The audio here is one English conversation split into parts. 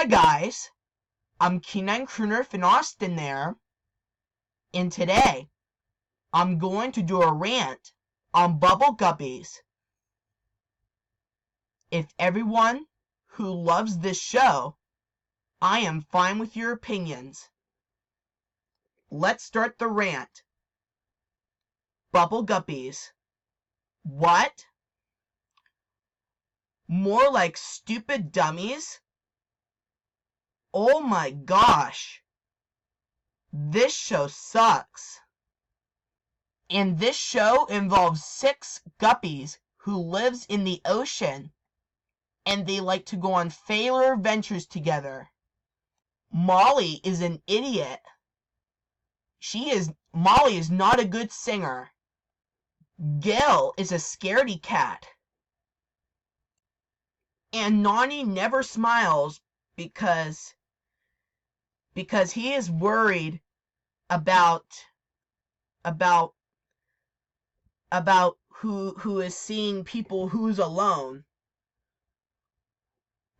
Hi guys, I'm Keenan Crooner from Austin there, and today I'm going to do a rant on bubble guppies. If everyone who loves this show, I am fine with your opinions. Let's start the rant. Bubble guppies. What? More like stupid dummies? Oh my gosh. This show sucks. And this show involves 6 guppies who lives in the ocean, and they like to go on failure adventures together. Molly is an idiot. Molly is not a good singer. Gil is a scaredy cat. And Nani never smiles because he is worried about who is seeing people who's alone.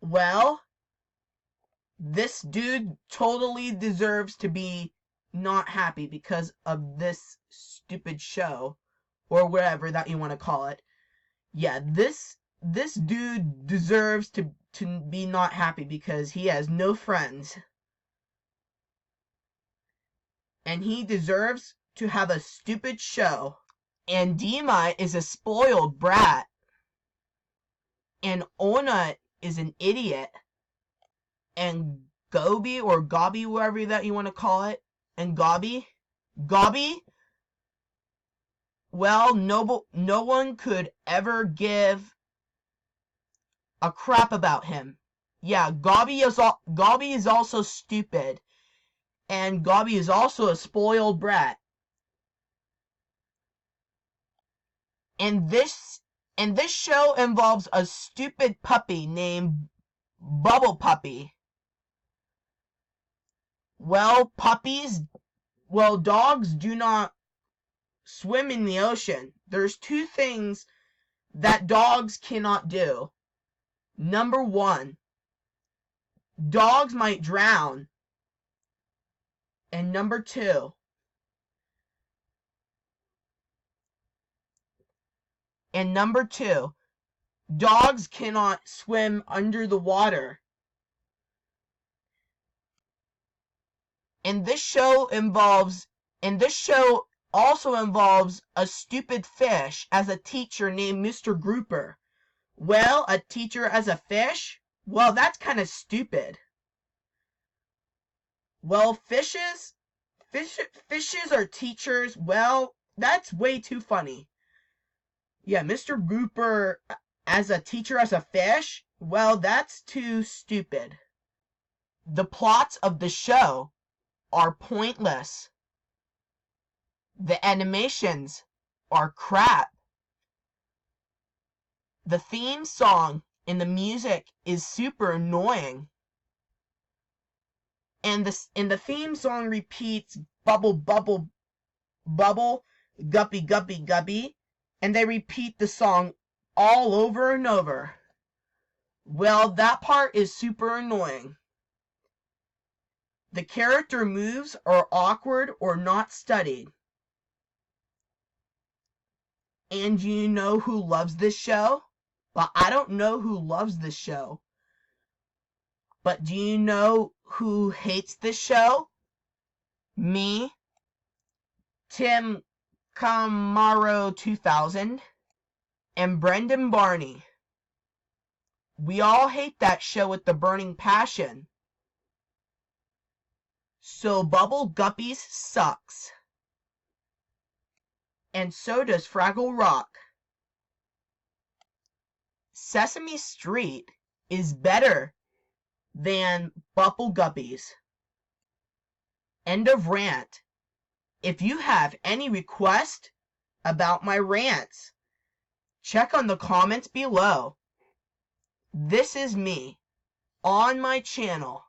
Well, this dude totally deserves to be not happy because of this stupid show, or whatever that you want to call it. Yeah, this dude deserves to be not happy because he has no friends. And he deserves to have a stupid show. And Dima is a spoiled brat. And Ona is an idiot. And Gobi or Gobby, whatever that you want to call it, and Gobby, well, no one could ever give a crap about him. Yeah, Gobby is also stupid, and Gobby is also a spoiled brat. And this show involves a stupid puppy named Bubble Puppy. Well, dogs do not swim in the ocean. There's 2 things that dogs cannot do. Number 1, dogs might drown. And number 2, dogs cannot swim under the water. And this show also involves a stupid fish as a teacher named Mr. Grouper. Well, a teacher as a fish? Well, that's kind of stupid. Well, fishes are teachers? Well, that's way too funny. Yeah, Mr. Grouper as a teacher as a fish? Well, that's too stupid. The plots of the show are pointless. The animations are crap. The theme song and the music is super annoying. And the theme song repeats bubble, bubble, bubble, guppy, guppy, guppy, and they repeat the song all over and over. Well, that part is super annoying. The character moves are awkward or not studied. And do you know who loves this show? Well, I don't know who loves this show. But do you know who hates this show? Me, Tim Camaro 2000, and Brendan Barney. We all hate that show with the burning passion. So Bubble Guppies sucks. And so does Fraggle Rock. Sesame Street is better than Bubble Guppies. End of rant. If you have any request about my rants, check on the comments below. This is me on my channel.